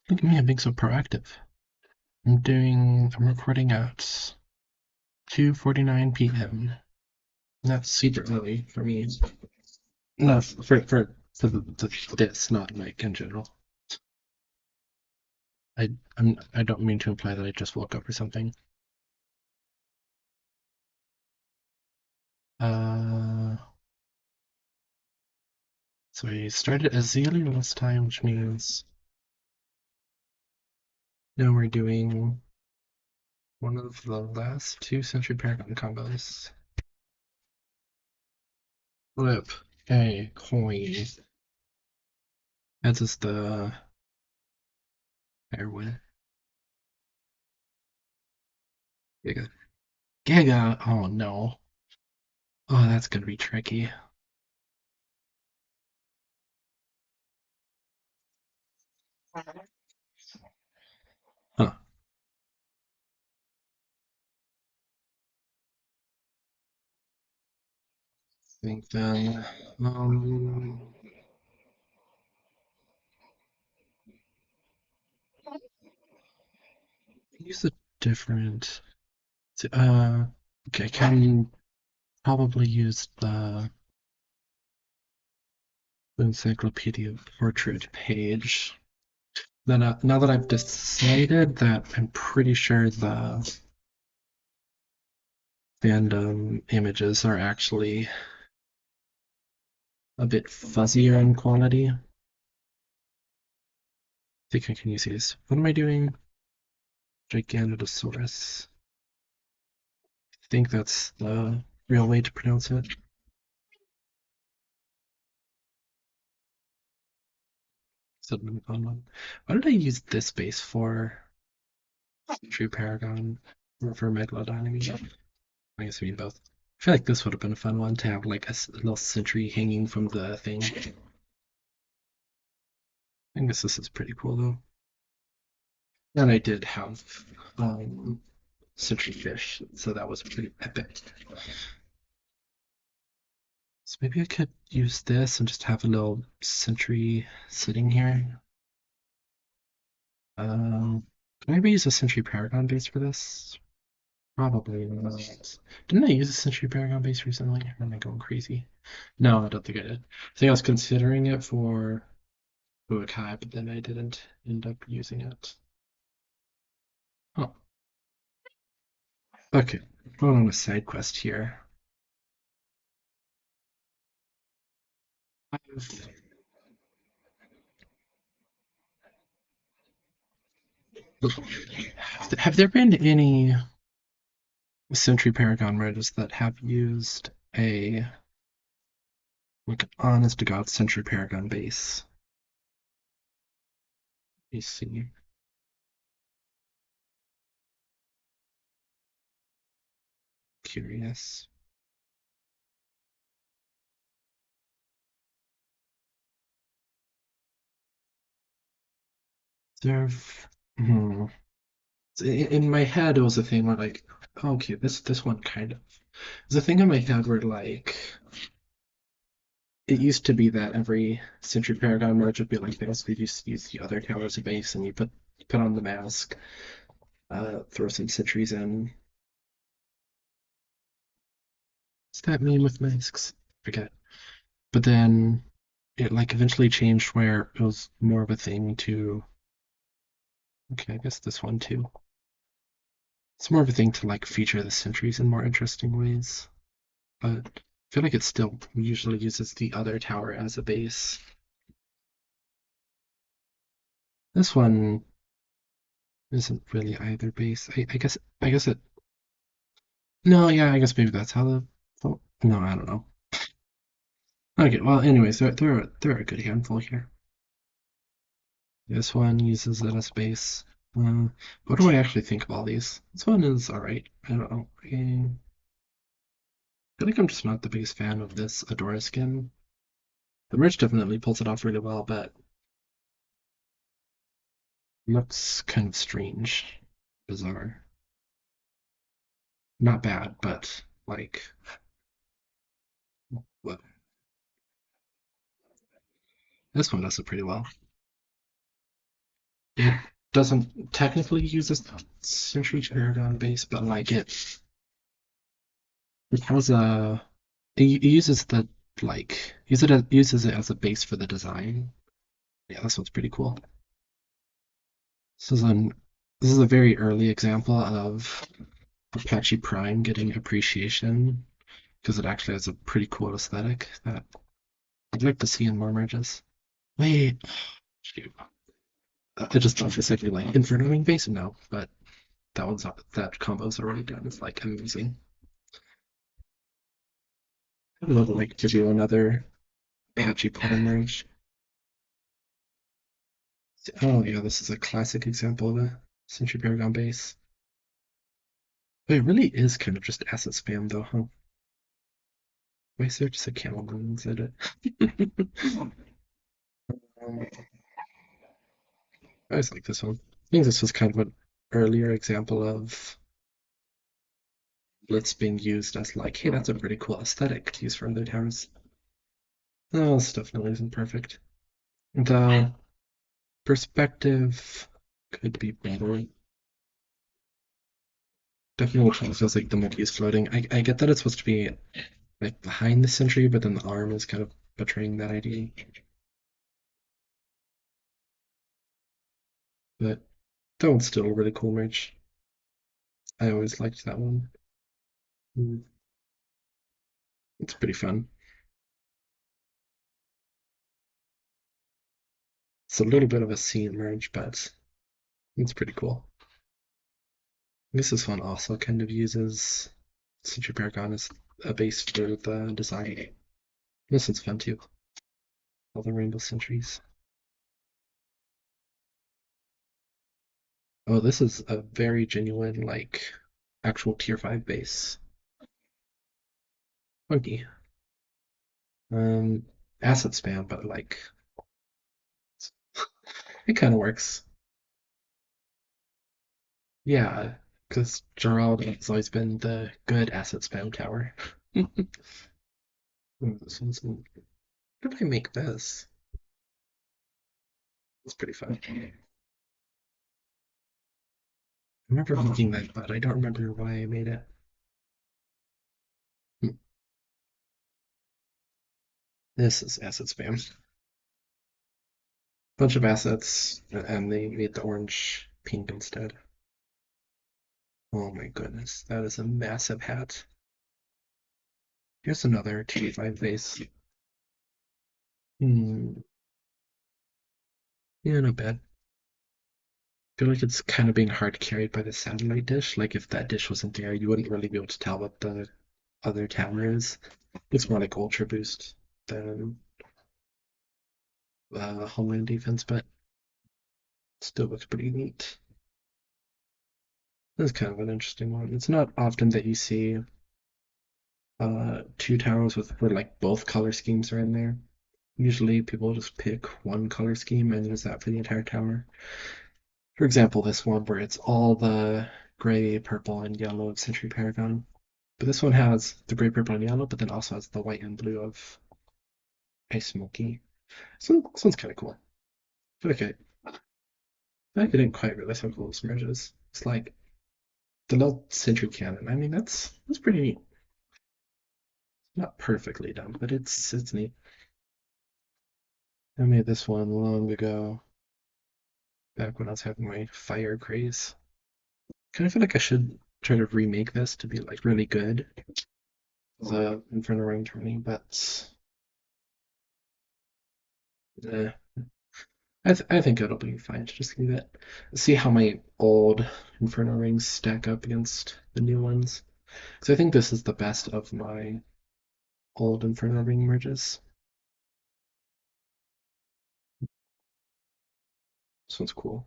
Look at me, I'm being so proactive. I'm recording at 2:49 p.m. That's super early for me. No, this, not like in general. I don't mean to imply that I just woke up or something. Uh, so I started as Zealy last time, which means now we're doing one of the last two Century Paragon combos. Flip a coin. That's just the heroin. Giga. Giga! Oh no. Oh, that's gonna be tricky. Huh. I think then, use a different. Okay, I can probably use the encyclopedia portrait page. Then, now that I've decided that I'm pretty sure the fandom images are actually a bit fuzzier in quality. I think I can use these. What am I doing? Giganotosaurus. I think that's the real way to pronounce it. Cinnamon fun one. Why did I use this base for True Paragon or for Megalodon? I guess we mean both. I feel like this would have been a fun one to have like a little sentry hanging from the thing. I guess this is pretty cool though. And I did have sentry fish, so that was pretty epic. So maybe I could use this and just have a little sentry sitting here. Can I maybe use a Sentry Paragon base for this? Probably not. Didn't I use a Sentry Paragon base recently? Or am I going crazy? No, I don't think I did. I think I was considering it for Uakai, but then I didn't end up using it. Oh, okay. Going on a side quest here. I've- Have there been any Sentry Paragon riders that have used a like honest to God Sentry Paragon base? Let me see. Curious. Serve. Hmm. In my head, it was a thing where like, okay, this one kind of. There's a thing in my head where like it used to be that every Century Paragon merge would be like this. We just use the other tower as a base, and you put on the mask, throw some sentries in. What's that mean with masks? Forget. But then it like eventually changed where it was more of a thing to. Okay, I guess this one too. It's more of a thing to like feature the sentries in more interesting ways. But I feel like it still usually uses the other tower as a base. This one isn't really either base. I guess it. No, yeah, I guess maybe that's how the. Oh, no, I don't know. Okay, well, anyways, there are a good handful here. This one uses it as base. What do I actually think of all these? This one is alright. I don't know. I feel like I'm just not the biggest fan of this Adora skin. The merch definitely pulls it off really well, but looks kind of strange, bizarre. Not bad, but like what? This one does it pretty well. It doesn't technically use a century paragon base, but like it has a it uses the uses it as a base for the design. Yeah, this one's pretty cool. This is an this is a very early example of Apache Prime getting appreciation because it actually has a pretty cool aesthetic that I'd like to see in more merges. Wait, shoot. I just thought for a second like Inferno Wing base, no, but that combo's already done. It's like amazing. I'd love to like to do another Apache Prime merge. Oh yeah, this is a classic example of a Century Paragon base. But it really is kind of just asset spam though, huh? Why is there just a camel moon inside it? I always like this one. I think this was kind of an earlier example of Blitz being used as like, hey, that's a pretty cool aesthetic to use for other towers. No, this definitely isn't perfect. The perspective could be better. Definitely kind of feels like the monkey is floating. I get that it's supposed to be like behind the sentry, but then the arm is kind of betraying that idea. But that one's still a really cool merch. I always liked that one. Mm, it's pretty fun. It's a little bit of a scene merge, but it's pretty cool. I guess this one also kind of uses Sentry Paragon as a base for the design. This one's fun too. All the rainbow sentries. Oh, this is a very genuine, like, actual tier 5 base. Funky. Um, Asset spam, but like, it kind of works. Yeah, because Gerald has always been the good asset spam tower. Ooh, this one's. How did I make this? It's pretty fun. I remember making that, but I don't remember why I made it. Hmm. This is asset spam. Bunch of assets, and they made the orange pink instead. Oh my goodness, that is a massive hat. Here's another T5 base. Hmm, yeah, not bad. I feel like it's kind of being hard carried by the satellite dish. Like if that dish wasn't there, you wouldn't really be able to tell what the other tower is. It's more like Ultra Boost than Homeland Defense, but still looks pretty neat. This is kind of an interesting one. It's not often that you see two towers with where like both color schemes are in there. Usually people just pick one color scheme and use that for the entire tower. For example, this one where it's all the gray, purple, and yellow of Century Paragon. But this one has the gray, purple, and yellow, but then also has the white and blue of Ice Smoky. This one's kind of cool. I feel like I didn't quite realize how cool this merge is. It's like the little Century Cannon. I mean, that's pretty neat. Not perfectly done, but it's neat. I made this one long ago, back when I was having my fire craze. Kind of feel like I should try to remake this to be like really good as a Inferno Ring tourney, but eh, I think it'll be fine to just leave it. See how my old Inferno Rings stack up against the new ones. Because I think this is the best of my old Inferno Ring merges. This one's cool.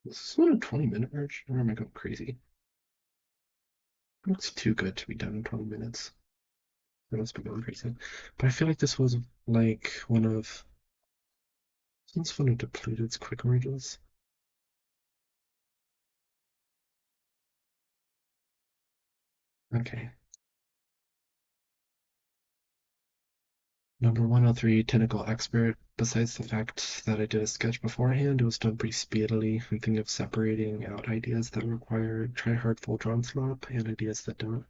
This is not a 20-minute merge, or am I going crazy? It looks too good to be done in 20 minutes. I must be going crazy. But I feel like this was like one of Depluted's quick merges. Okay. Number 103, technical expert. Besides the fact that I did a sketch beforehand, it was done pretty speedily. I'm thinking of separating out ideas that require try-hard full drawn slop and ideas that don't.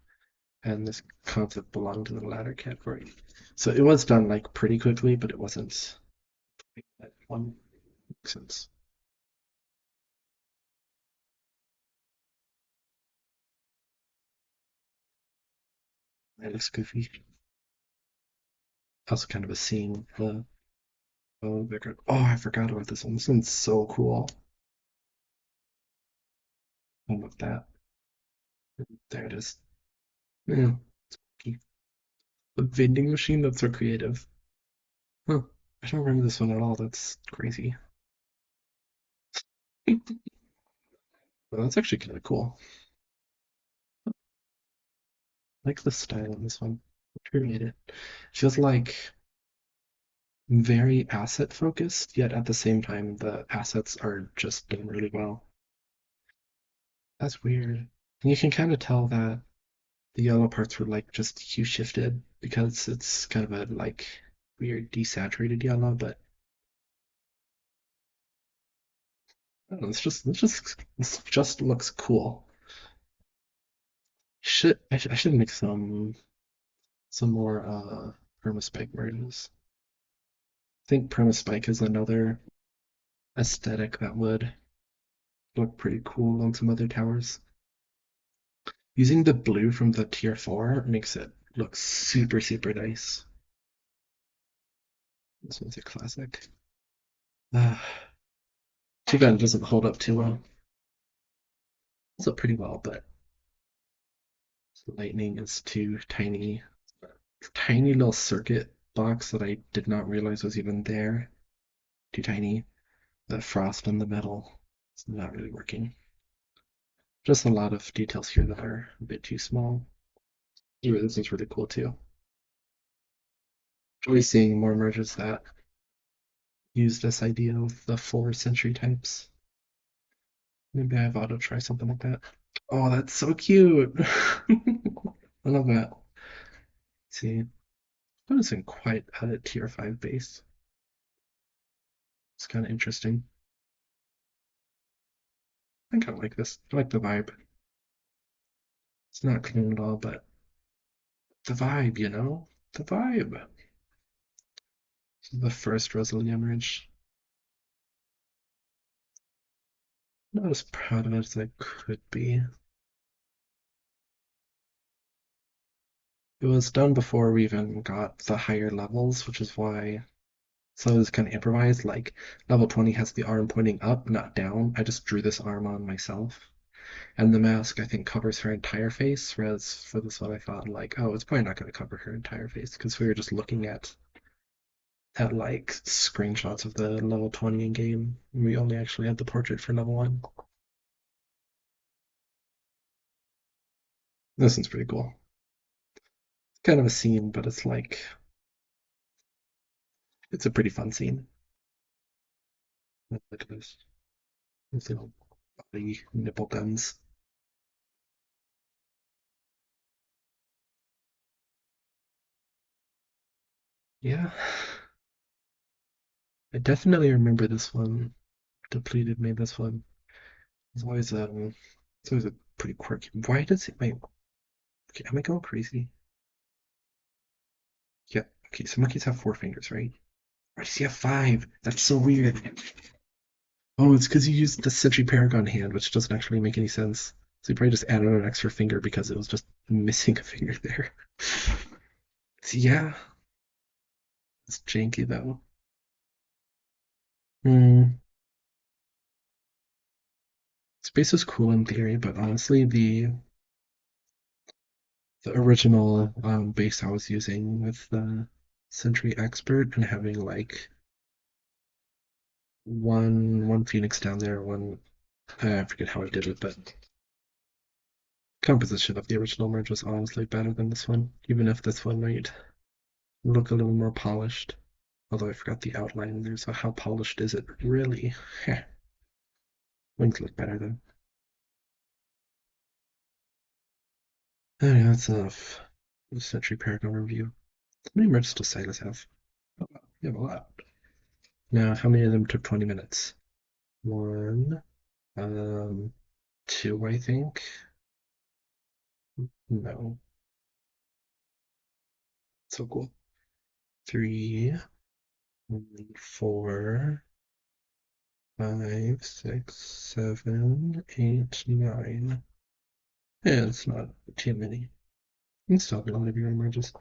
And this concept belonged to the latter category. So it was done like pretty quickly, but it wasn't like that one makes sense. It looks goofy. Also kind of a scene. Oh, I forgot about this one. This one's so cool. I love that. There it is. Yeah. A vending machine, that's so creative. Huh. I don't remember this one at all. That's crazy. Well, that's actually kind of cool. I like the style on this one. Who made it? Feels like very asset focused, yet at the same time the assets are just done really well. That's weird. And you can kind of tell that the yellow parts were like just hue shifted because it's kind of a like weird desaturated yellow, but I don't know, it just looks cool. I should make some more permaspike merges. I think permaspike is another aesthetic that would look pretty cool on some other towers. Using the blue from the tier 4 makes it look super nice. This one's a classic. Uh, Too bad it doesn't hold up too well. It's up pretty well, but lightning is too tiny. Tiny little circuit box that I did not realize was even there. Too tiny. The frost in the middle. It's not really working. Just a lot of details here that are a bit too small. Ooh, this is really cool too. Really seeing more merges that use this idea of the 4 century types. Maybe I have auto try something like that. Oh, that's so cute. I love that. Let's see, that isn't quite a tier 5 base. It's kind of interesting. I kind of like this. I like the vibe. It's not clean at all, but the vibe, you know? The vibe. This is the first Rosalia merge. Not as proud of it as I could be. It was done before we even got the higher levels, which is why so it was kind of improvised. Like level 20 has the arm pointing up, not down. I just drew this arm on myself. And the mask, I think, covers her entire face, whereas for this one I thought like, oh, it's probably not going to cover her entire face because we were just looking at like screenshots of the level 20 in game. We only actually had the portrait for level 1. This one's pretty cool. It's kind of a scene, but it's like it's a pretty fun scene. Look at this. These little body nipple guns. Yeah, I definitely remember this one. Depleted made this one. It's always a pretty quirky. Why does it wait, okay, am I going crazy? Yeah, okay, so monkeys have 4 fingers, right? Why does he have 5? That's so weird. Oh, it's because you used the Century Paragon hand, which doesn't actually make any sense. So you probably just added an extra finger because it was just missing a finger there. So yeah, it's janky though. Hmm. Space is cool in theory, but honestly, the original base I was using with the Century Expert and having like one Phoenix down there, one I forget how I did it, but composition of the original merge was honestly better than this one, even if this one might look a little more polished. Although I forgot the outline in there, so how polished is it really? Wings look better though. Anyway, that's enough. The Century Paragon review. How many merges does Silas have? You have a lot. Now, how many of them took 20 minutes? One, um, two, I think. No, so cool. Three, four, five, six, seven, eight, nine. Yeah, it's not too many. You can still have a lot of your emerges.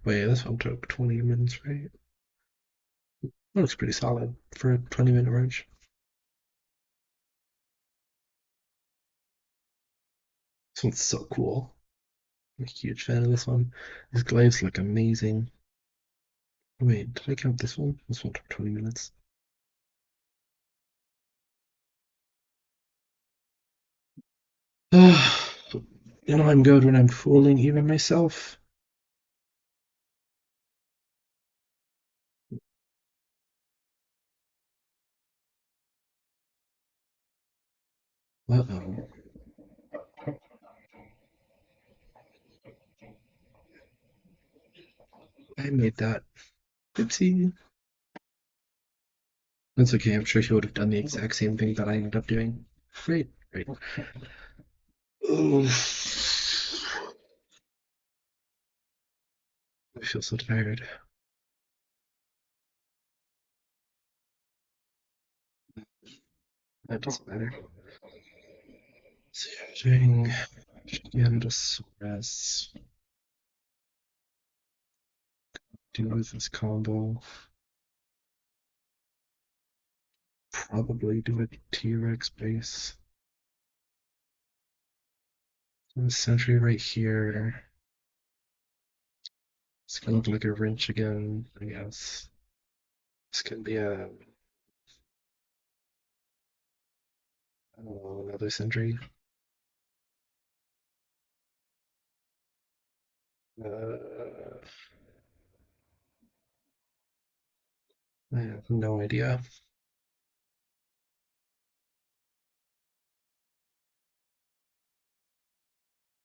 Wait, this one took 20 minutes, right? That looks pretty solid for a 20-minute merge. This one's so cool. I'm a huge fan of this one. These glaives look amazing. Wait, did I count this one? This one took 20 minutes. You know I'm good when I'm fooling even myself. Uh-oh. I made that. Oopsie. That's okay, I'm sure he would have done the exact same thing that I ended up doing. Great, great. Oof. I feel so tired. That doesn't matter. Searching. Gigantosaurus. Do with this combo. Probably do a T-Rex base. A sentry right here. It's gonna look like a wrench again, I guess. This could be a, I don't know, another sentry. Uh, I have no idea.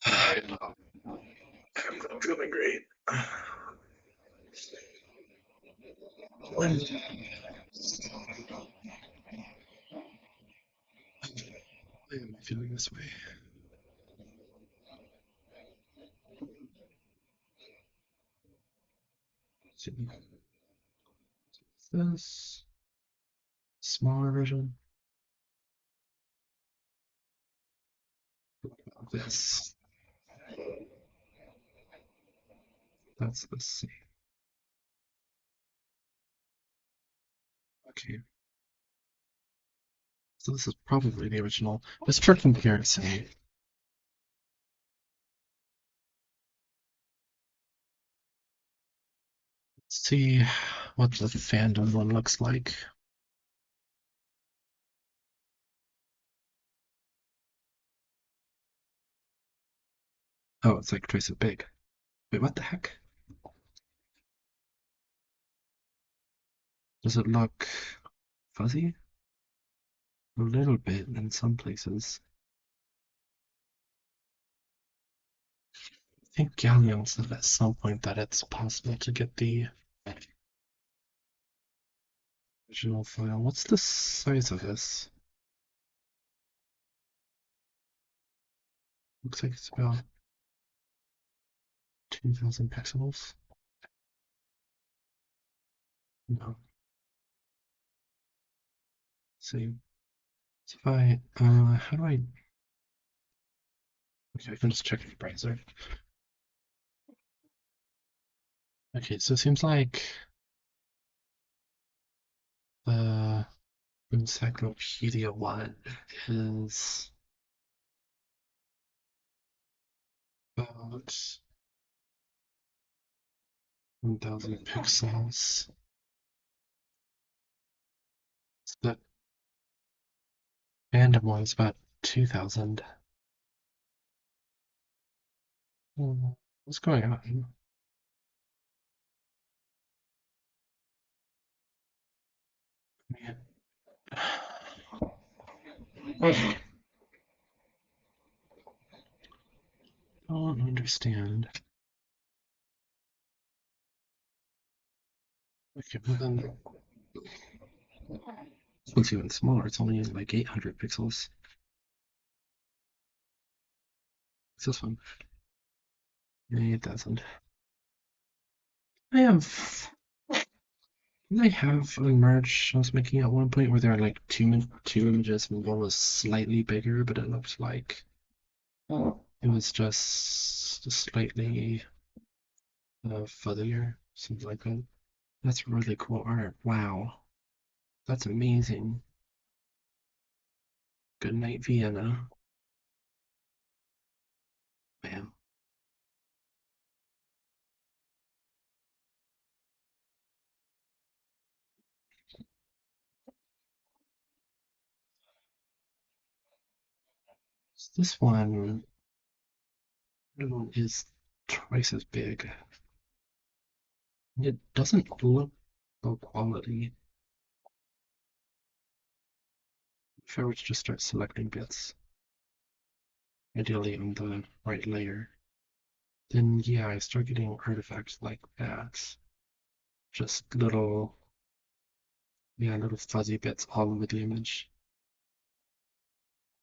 I'm not feeling great. Why am I feeling this way? See, this smaller version of this. That's the same. Okay, so this is probably the original. Just for comparison, let's see what the fandom one looks like. Oh, it's like twice as big. Wait, what the heck? Does it look fuzzy? A little bit in some places. I think Galleon said at some point that it's possible to get the original file. What's the size of this? Looks like it's about 2,000 pixels. No. See. So if how do I? Okay, I can just check the browser. Okay, so it seems like the encyclopedia one is about 1,000 pixels. The random one's about 2,000. What's going on? Man. I don't understand. Okay, well then this one's even smaller. It's only like 800 pixels. What's this one? 8,000. I have I have a merge I was making at one point where there are like two images and one was slightly bigger, but it looked like it was just slightly fuzzier, something like that. That's really cool art. Wow, that's amazing. Good night, Vienna. Man, this one is twice as big. It doesn't look low quality. If I were to just start selecting bits, ideally on the right layer, then yeah, I start getting artifacts like that. Just little, yeah, little fuzzy bits all over the image.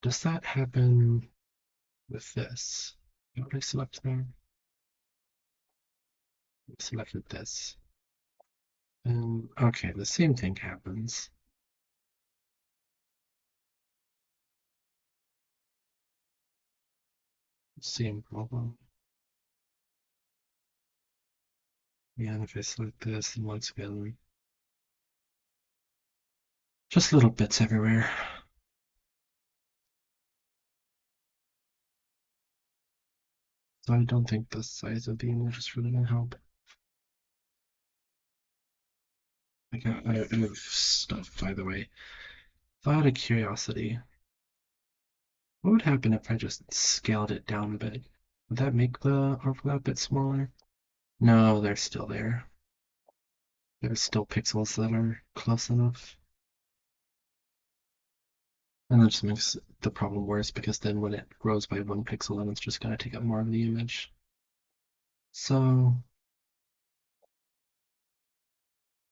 Does that happen with this? What did I select there? I selected this. And okay, the same thing happens. Same problem. Yeah, and if I select this, and once again, just little bits everywhere. So I don't think the size of the image is really gonna help. Like I have stuff, by the way. Out of curiosity, what would happen if I just scaled it down a bit? Would that make the overlap a bit smaller? No, they're still there. There's still pixels that are close enough. And that just makes the problem worse because then when it grows by 1 pixel, then it's just going to take up more of the image. So,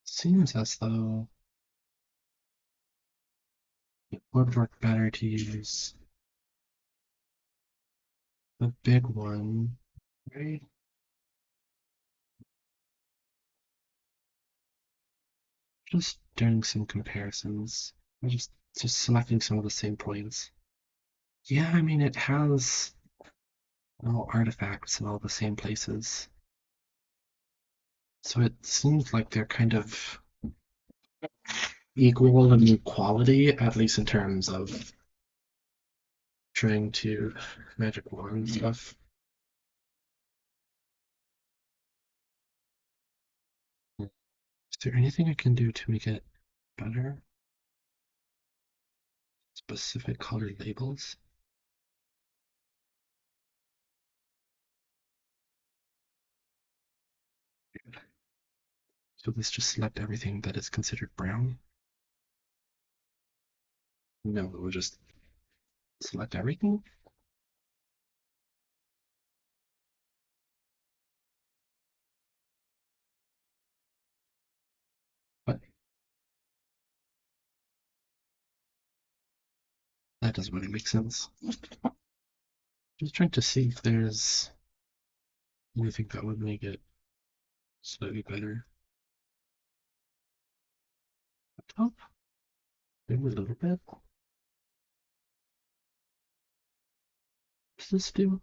seems as though it would work better to use the big one, right? Just doing some comparisons. I'm just selecting some of the same points. Yeah, I mean it has all artifacts in all the same places. So it seems like they're kind of equal in quality, at least in terms of trying to magic wand stuff. Is there anything I can do to make it better? Specific color labels? So let's just select everything that is considered brown. No, we'll just select everything. But that doesn't really make sense. Just trying to see if there's anything that would make it slightly better. Top, maybe a little bit. What does this do?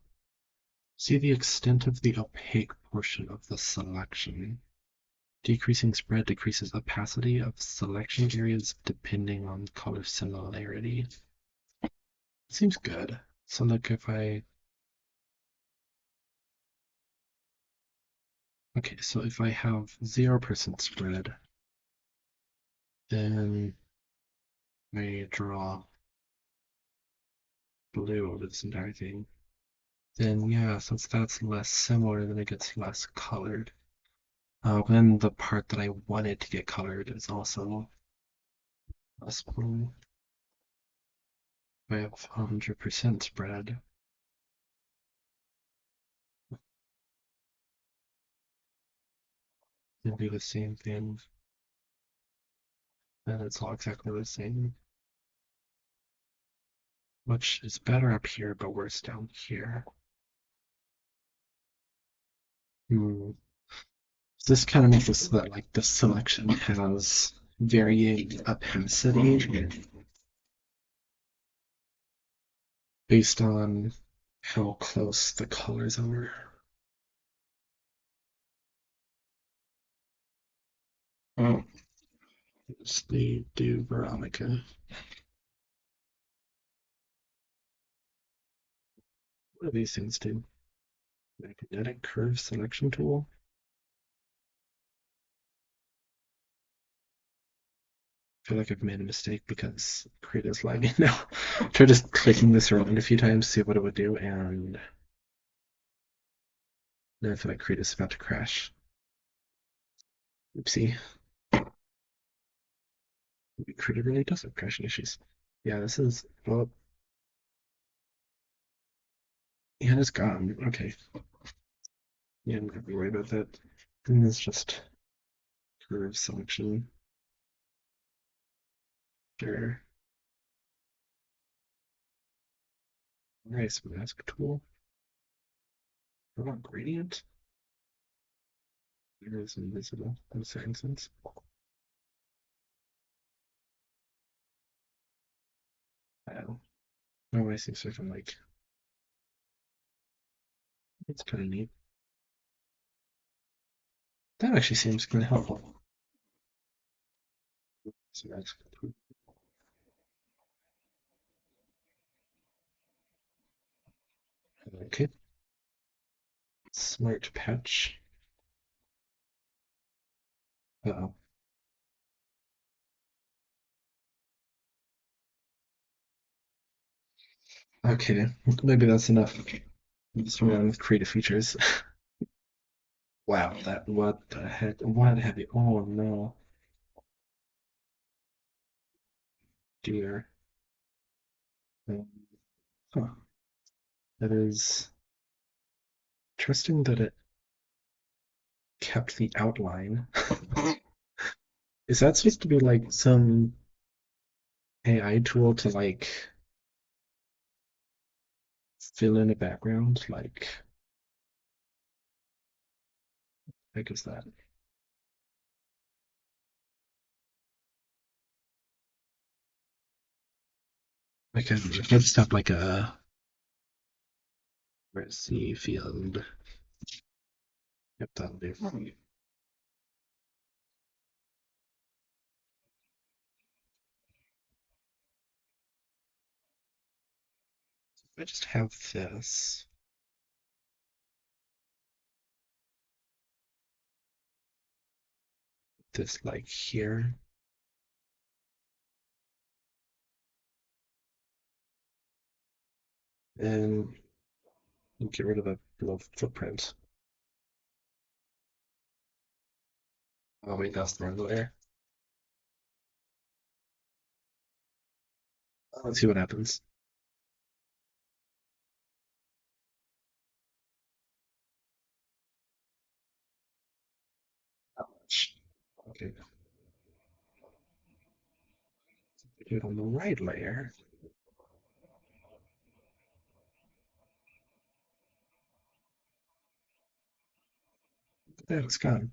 See the extent of the opaque portion of the selection. Decreasing spread decreases opacity of selection areas depending on color similarity. Seems good. So like if I okay, so if I have 0% spread, then I draw blue over this entire thing. Then yeah, since that's less similar, then it gets less colored. Then the part that I wanted to get colored is also less blue. If I have 100% spread, then do the same thing. and it's all exactly the same, which is better up here, but worse down here. Hmm. This kind of makes it so that like the selection has varying opacity based on how close the colors are. Oh, yes, they do, Veronica. What do these things do? Magnetic curve selection tool? I feel like I've made a mistake because Creator's lagging now. Try just clicking this around a few times, see what it would do, and now I feel like Creator's about to crash. Oopsie. Creator really does have crashing issues. Yeah, this is, well, yeah, it's gone. Okay. Yeah, I'm not worried about that. And it's just curve selection. Sure. Nice mask tool. What about gradient? It is invisible in a certain sense. Wow. Oh, I see. So I can like, it's kind of neat. That actually seems kind of helpful. So that's okay. Smart patch. Uh-oh. Okay, maybe that's enough. Just around with creative features. Wow, that what the heck? What have you? Oh no, dear. Um, huh. That is interesting that it kept the outline. Is that supposed to be like some AI tool to like fill in a background? Like is that? Like I just have like a resi field. Yep, that'll do. I just have this like here, and get rid of the little footprint. Oh wait, that's the wrong layer. Let's see what happens. Not much. Okay, do it on the right layer. There, it's gone.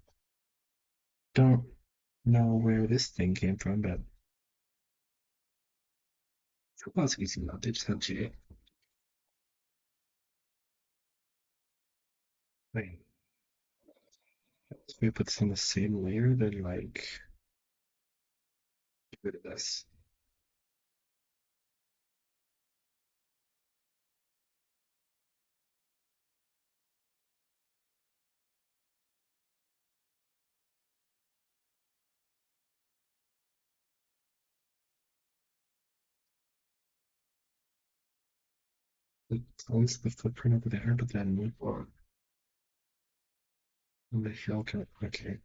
Don't know where this thing came from, but it was easy enough. They just had to. Wait, if we put this on the same layer, then like get rid of this. It owns the footprint over there, but then on the hill can okay.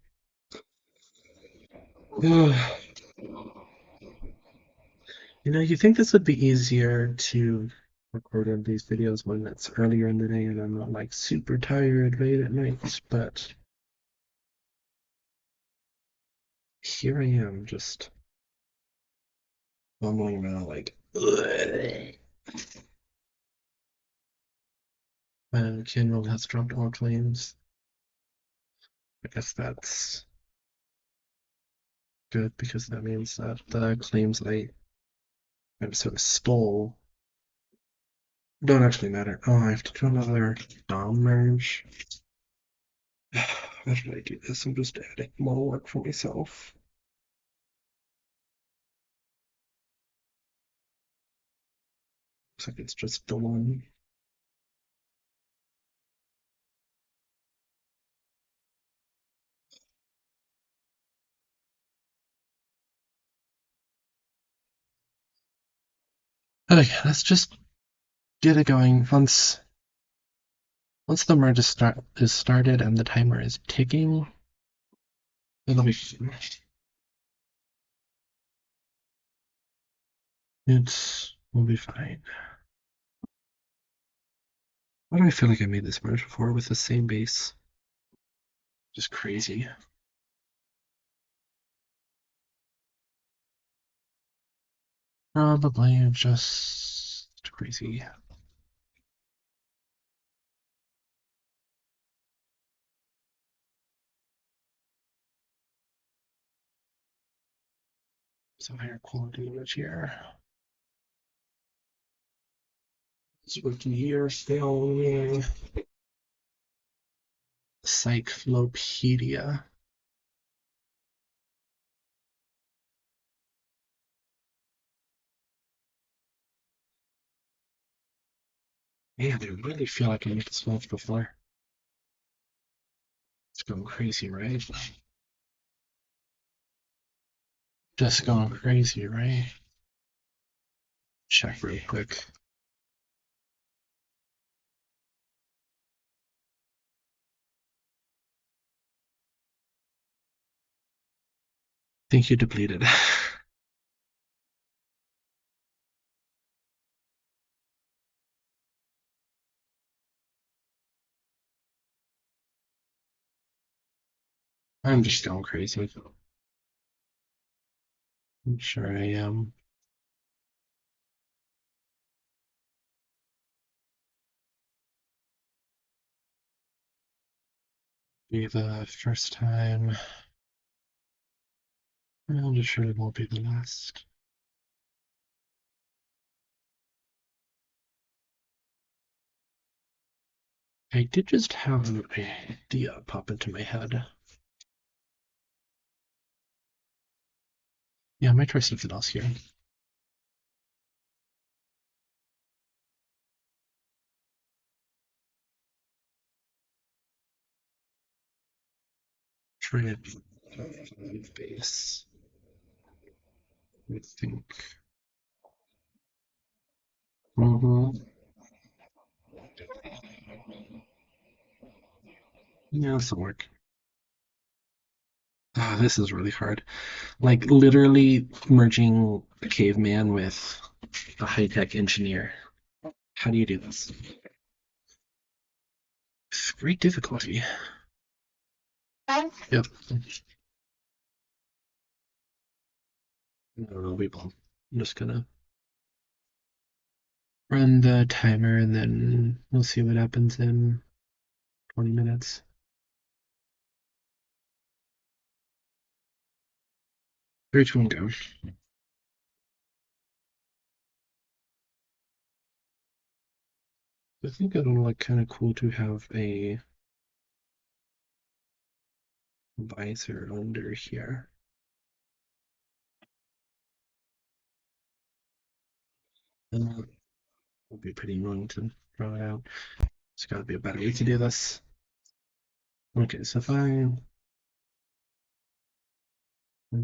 You think this would be easier to record on these videos when it's earlier in the day and I'm not like super tired late at night, but here I am just bumbling around like, ugh. And Kindle has dropped all claims. I guess that's good because that means that the claims I sort of stole don't actually matter. Oh, I have to do another DOM merge. How should I do this? I'm just adding more work for myself. Looks like it's just the one. Okay, let's just get it going. Once the merge is started and the timer is ticking, it'll be fine. We'll be fine. Why do I feel like I made this merge before with the same base? Just crazy. Probably just crazy. Some higher quality image here. Swifty here, failing. Cyclopedia. Man, I really feel like I made this match before. It's going crazy, right? Just going crazy, right? Check real quick. Think you depleted. I'm just going crazy. I'm sure I am. Be the first time. I'm just sure it won't be the last. I did just have an idea pop into my head. Yeah, I might try something else here. Try it 5 base. I think. Mm-hmm. Yeah, this will work. Ah, this is really hard. Like literally merging a caveman with a high-tech engineer. How do you do this? It's great difficulty. Yep. I don't know, people. I'm just gonna run the timer and then we'll see what happens in 20 minutes. 3, 2, 1, go. I think it'll look kind of cool to have a visor under here. And that would be pretty annoying to draw it out. There's got to be a better way to do this. Okay, so if I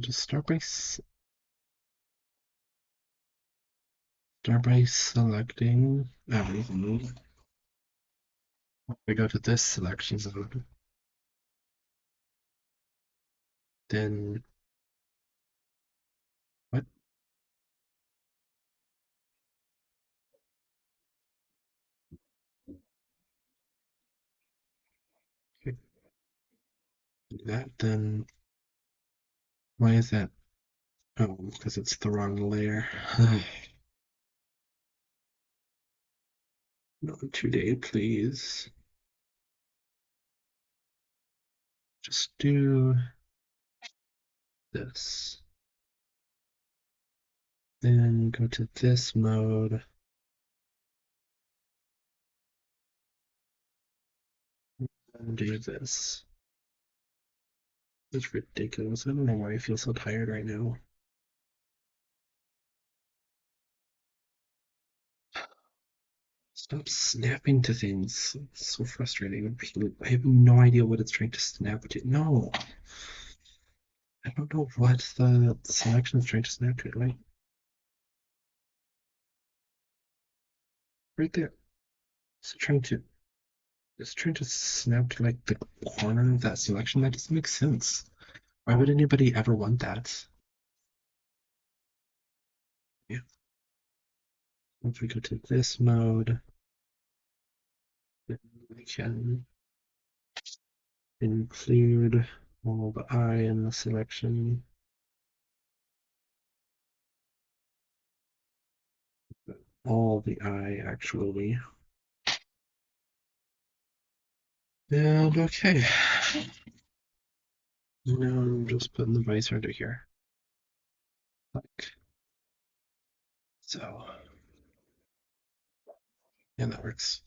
just start by selecting everything. We go to this selection mode, then what? Okay, do that, then why is that? Oh, because it's the wrong layer. Not today, please. Just do this. Then go to this mode and do this. It's ridiculous. I don't know why I feel so tired right now. Stop snapping to things. It's so frustrating. I have no idea what it's trying to snap to. No, I don't know what the selection is trying to snap to. Like right there. It's trying to. It's trying to snap to like the corner of that selection. That doesn't make sense. Why would anybody ever want that? Yeah. If we go to this mode, then we can include all the eye in the selection. All the eye, actually. And okay. Now I'm just putting the visor under here. Like so. And that works.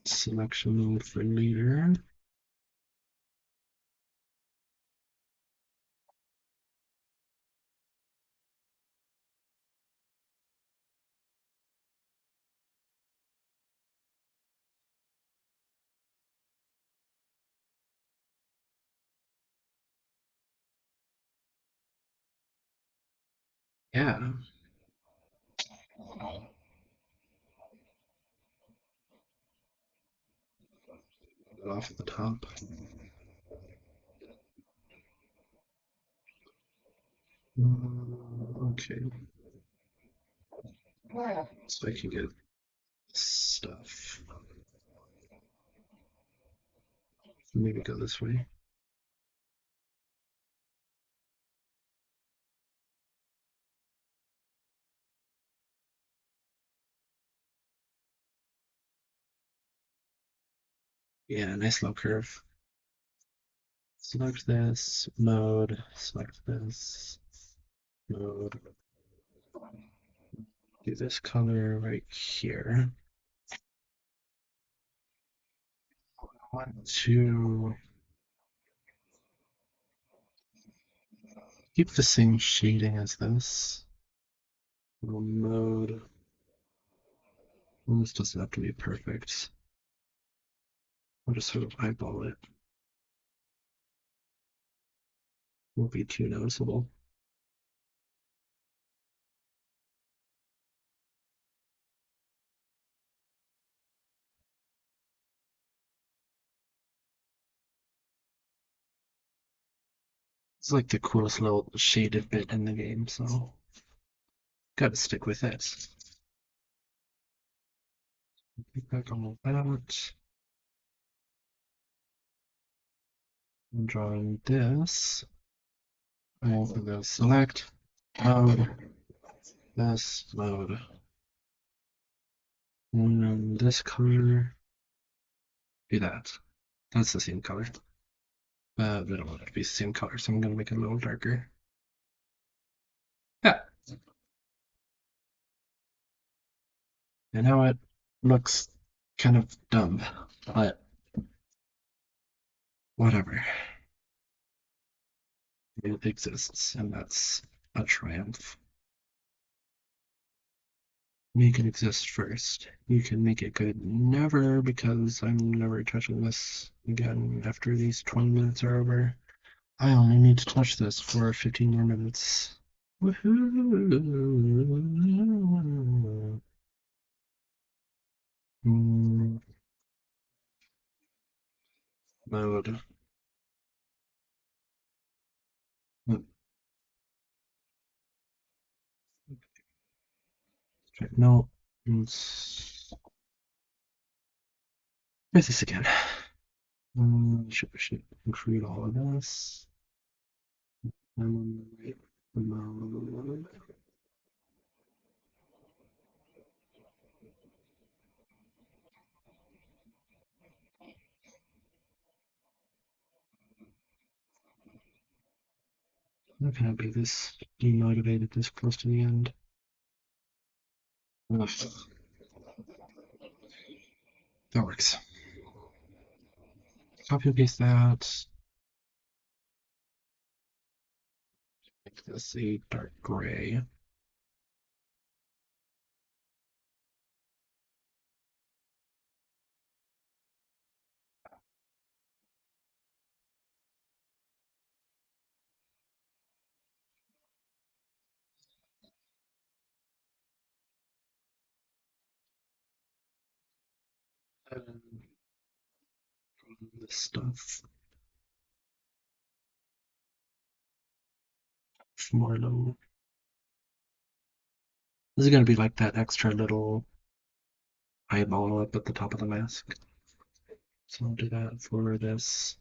Selection for leader. Yeah. Off at the top. Okay. So I can get stuff. Maybe go this way. Yeah, nice low curve. Select this mode. Select this mode. Do this color right here. I want to keep the same shading as this. Mode. This doesn't have to be perfect. I'll just sort of eyeball it. Won't be too noticeable. It's like the coolest little shaded bit in the game, so gotta stick with it. Take back all of that. I'm drawing this. I'm gonna select mode, this mode, and then this color. Do that. That's the same color. But I don't want it to be the same color, so I'm gonna make it a little darker. Yeah. And now it looks kind of dumb, but whatever. It exists, and that's a triumph. Make it exist first. You can make it good. Never, because I'm never touching this again after these 20 minutes are over. I only need to touch this for 15 more minutes. Woohoo! Mode. No. Try this again. Should include all of this. I'm on the right. I'm not gonna be this demotivated this close to the end. Ugh, that works. Copy and paste that. Make this a dark gray. And this stuff. More little. This is gonna be like that extra little eyeball up at the top of the mask. So I'll do that for this.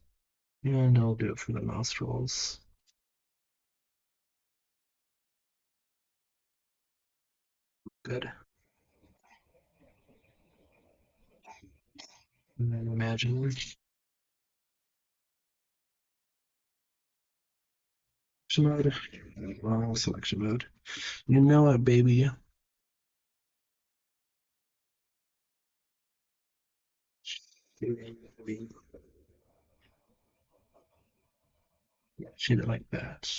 And I'll do it for the nostrils. Good. And then imagine selection mode. Wrong selection mode. You know it, baby. Shade it like that.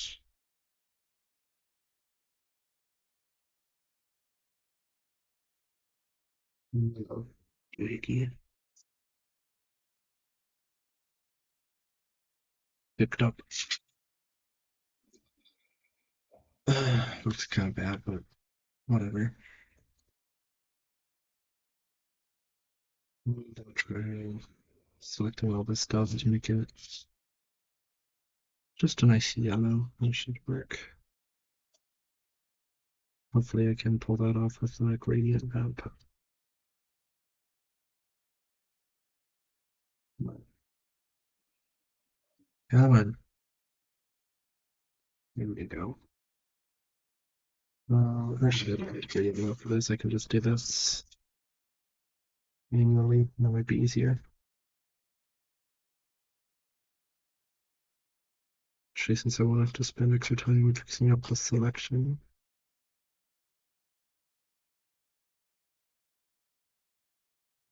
Giga. Picked up. Looks kind of bad, but whatever. I'll try selecting all this stuff to make it just a nice yellow. That should work. Hopefully I can pull that off with the gradient map. Come on. There we go. I should have a gradient map for this. I can just do this manually. That might be easier. Actually, since I won't have to spend extra time fixing up the selection,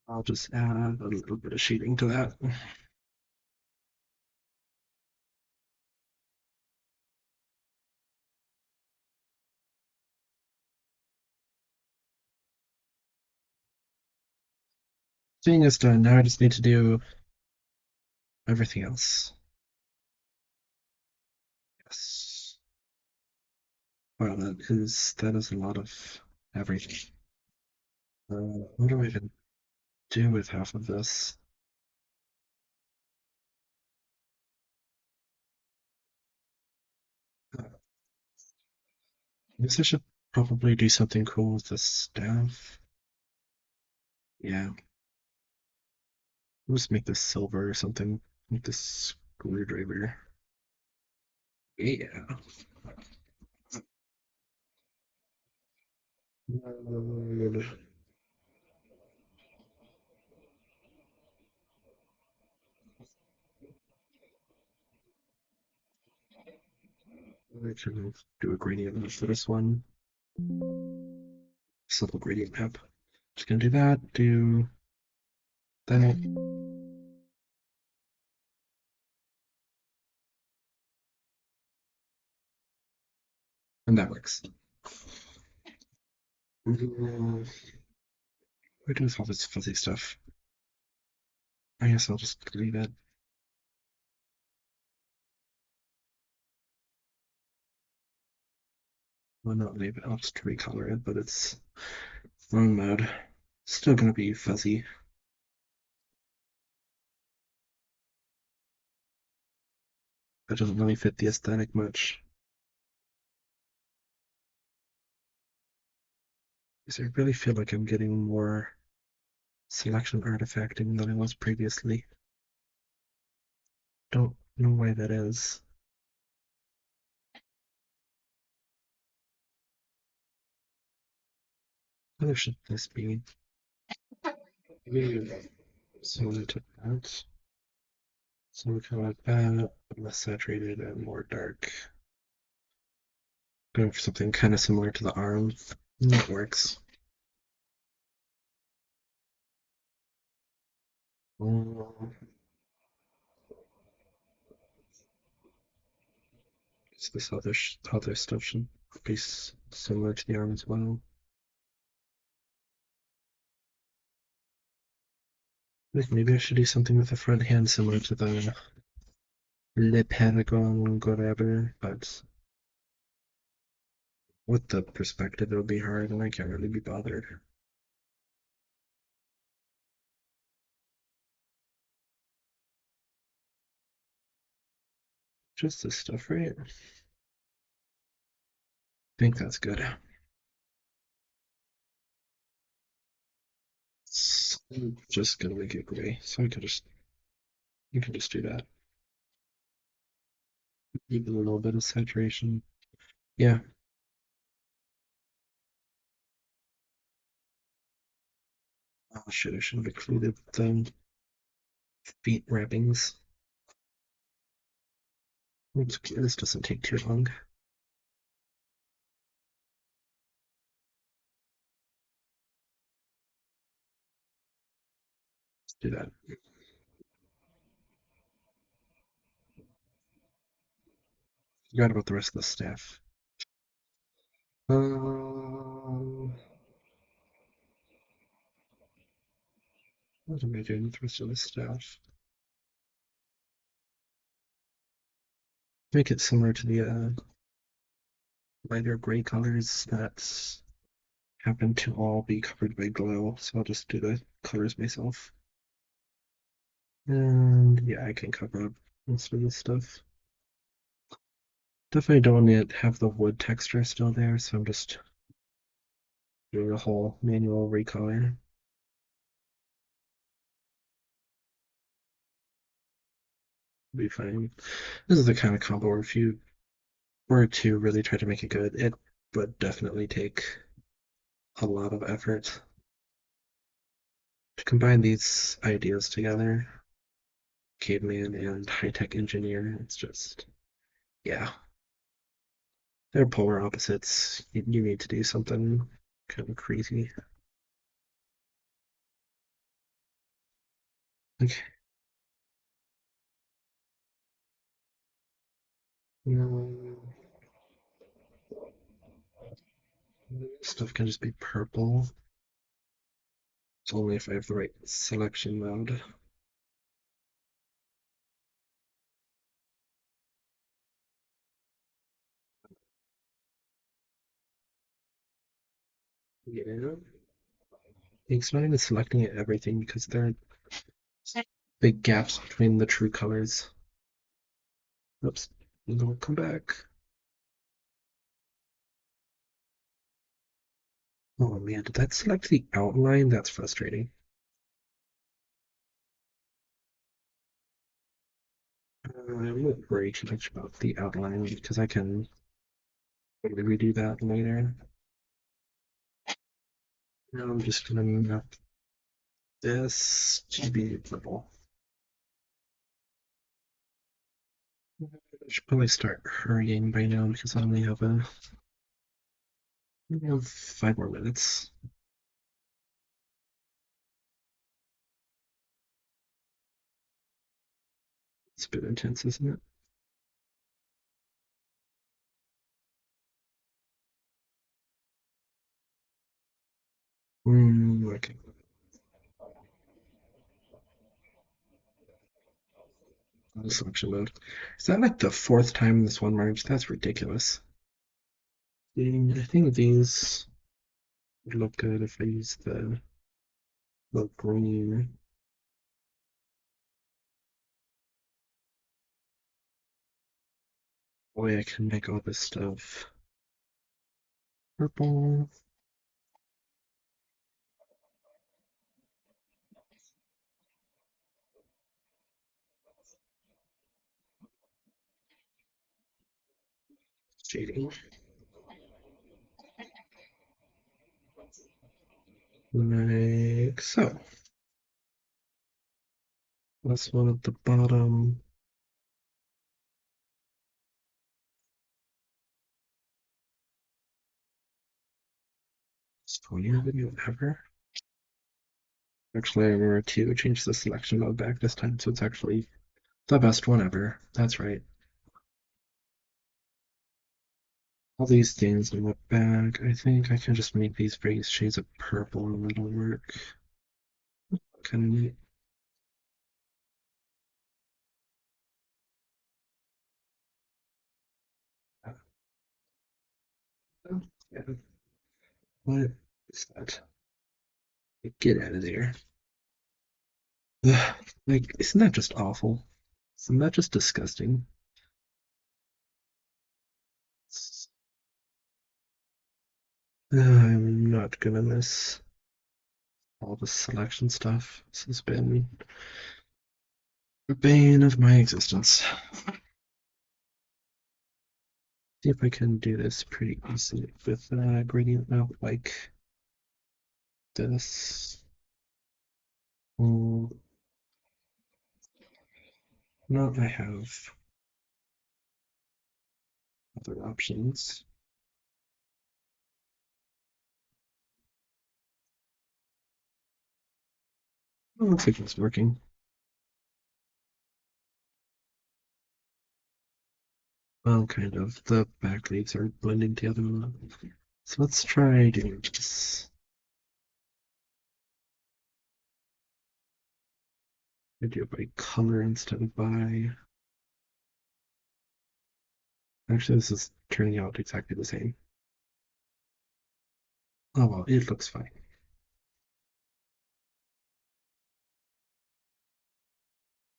I'll just add a little bit of shading to that. Seeing this done, now I just need to do everything else. Yes. Wow, that is a lot of everything. What do I even do with half of this? I guess I should probably do something cool with the staff. Yeah, I'll just make this silver or something. Make this screwdriver. Yeah. I can do a gradient for this one. Simple gradient map. Just gonna do that, do that, and that works. Where does all this fuzzy stuff? I guess I'll just leave it. Well, not leave it, I'll just recolor it, but it's wrong mode. Still gonna be fuzzy. That doesn't really fit the aesthetic much. Because I really feel like I'm getting more selection artifacting than I was previously. Don't know why that is. Whether should this be? Maybe similar to that. So we kind of like that, less saturated and more dark. Going for something kind of similar to the arm. That works. Um, this other stuff should be similar to the arm as well. Like maybe I should do something with the front hand similar to the Le Pentagon whatever, but with the perspective it'll be hard and I can't really be bothered. Just this stuff, right? I think that's good. I'm just gonna make it gray, so I could just you can just do that. Even a little bit of saturation. Yeah. Oh shit, I should have included the feet wrappings. Oops, this doesn't take too long. Let's do that. Forgot about the rest of the staff. What am I doing with the rest of the staff? Make it similar to the lighter gray colors that happen to all be covered by glow, so I'll just do the colors myself. And yeah, I can cover up most of this stuff. Definitely don't want to have the wood texture still there, so I'm just doing a whole manual recolor. Be fine. This is the kind of combo where if you were to really try to make it good, it would definitely take a lot of effort to combine these ideas together. Caveman and high-tech engineer. It's just, yeah, they're polar opposites. You need to do something kind of crazy. Okay. Um, stuff can just be purple. It's only if I have the right selection mode. Yeah. It's not even selecting everything because there are big gaps between the true colors. Oops. No, come back. Oh man, did that select the outline? That's frustrating. I wouldn't worry too much about the outline because I can totally redo that later. Now I'm just gonna map this to be purple. I should probably start hurrying by now because I only have I have 5 more minutes. It's a bit intense, isn't it? Okay. Selection mode. Is that like the fourth time this one merged? That's ridiculous. I think these would look good if I use the green. Boy, I can make all this stuff purple. Shading. like so. This one at the bottom. Funnier video ever. Actually, I remember to change the selection mode back this time, so it's actually the best one ever. That's right. All these things in the back. I think I can just make these various shades of purple and that'll work. Kind of neat. Yeah. What is that? Get out of there. Ugh, like, isn't that just awful? Isn't that just disgusting? I'm not gonna miss all the selection stuff. This has been the bane of my existence. See if I can do this pretty easily with gradient map like this. Mm, no, I have other options. Oh, looks like it's working. Well, kind of. The back leaves are blending together a lot. So let's try doing this. I do it by color instead of by. Actually, this is turning out exactly the same. Oh well, it looks fine.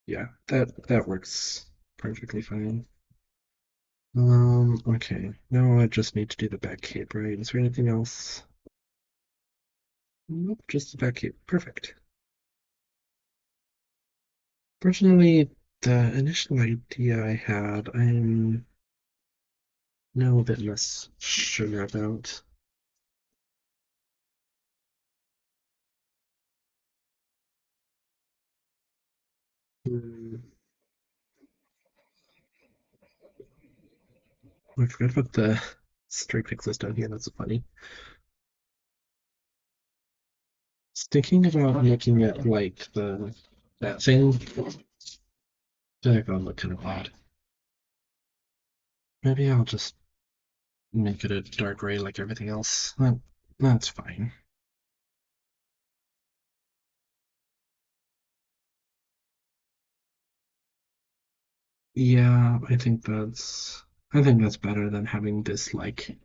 Yeah, that works perfectly fine. Okay. Now I just need to do the back cape, right? Is there anything else? Nope, just the back cape. Perfect. Personally, the initial idea I had, I'm now a bit less sure about. Hmm, I forgot about the stray pixels down here. That's funny. Thinking about making it like the that thing, that would look kind of odd. Maybe I'll just make it a dark gray like everything else. That's fine. Yeah, I think that's better than having this like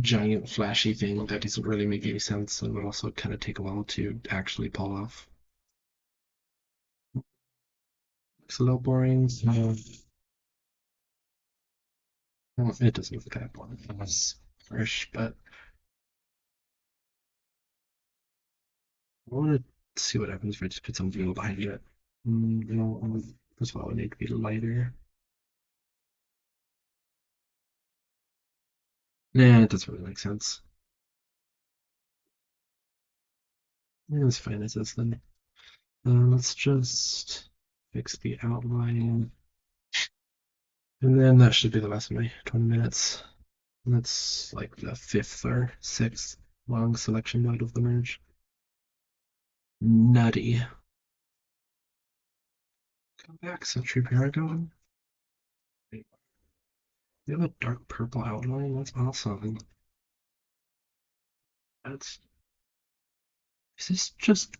giant flashy thing that doesn't really make any sense and would also kind of take a while to actually pull off. It's a little boring. Well, it doesn't look that boring. It's fresh, but I want to see what happens if I just put some blue behind it. No, first of all, it would need to be lighter. Nah, it doesn't really make sense. Yeah, it's fine as is then. Let's just fix the outline. And then that should be the last of my 20 minutes. That's like the fifth or sixth long selection mode of the merge. Nutty. Come back, Century Paragon. Wait, you have a dark purple outline? That's awesome. That's. Is this just.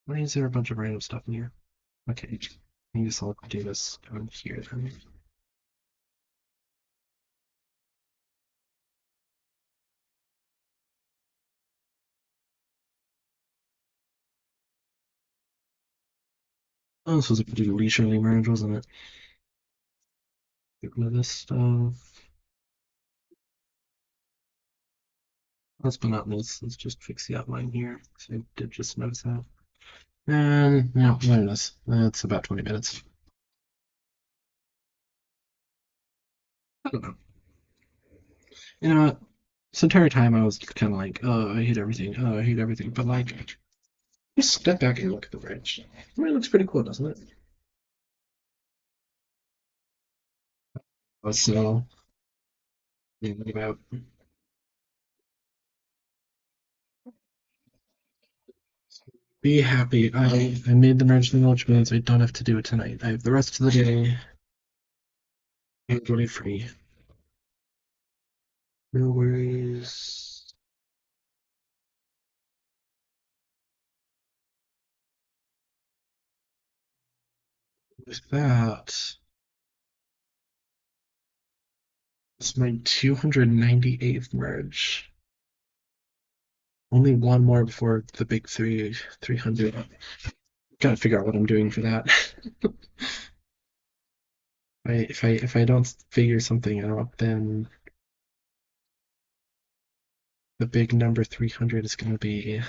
Why is there a bunch of random stuff in here? Okay, I guess I'll do this down here then. Oh, this was a pretty leisurely merge, wasn't it? Get rid of this stuff. Last but not least, let's just fix the outline here. So I did just notice that. And yeah, there it is. That's about 20 minutes. I don't know. You know what? this entire time I was kind of like, oh, I hate everything. Oh, I hate everything. But like, just step back and look at the bridge. I mean, it looks pretty cool, doesn't it? So, yeah, what about be happy. I made the merge thing, which means I don't have to do it tonight. I have the rest of the day totally free. No worries. With that, it's my 298th merge. Only one more before the big 300. Gotta figure out what I'm doing for that. If I don't figure something out, then the big number 300 is gonna be.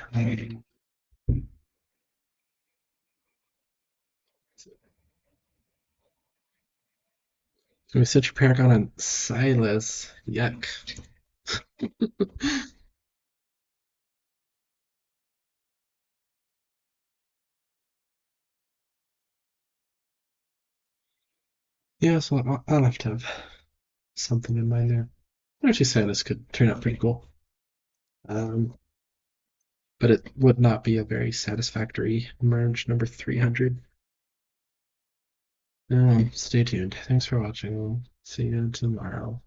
We set your Paragon on Silas. Yuck. Yeah, so I'll have to have something in mind there. Actually, Silas could turn out pretty cool. Um, but it would not be a very satisfactory merge number 300. Stay tuned. Thanks for watching. See you tomorrow.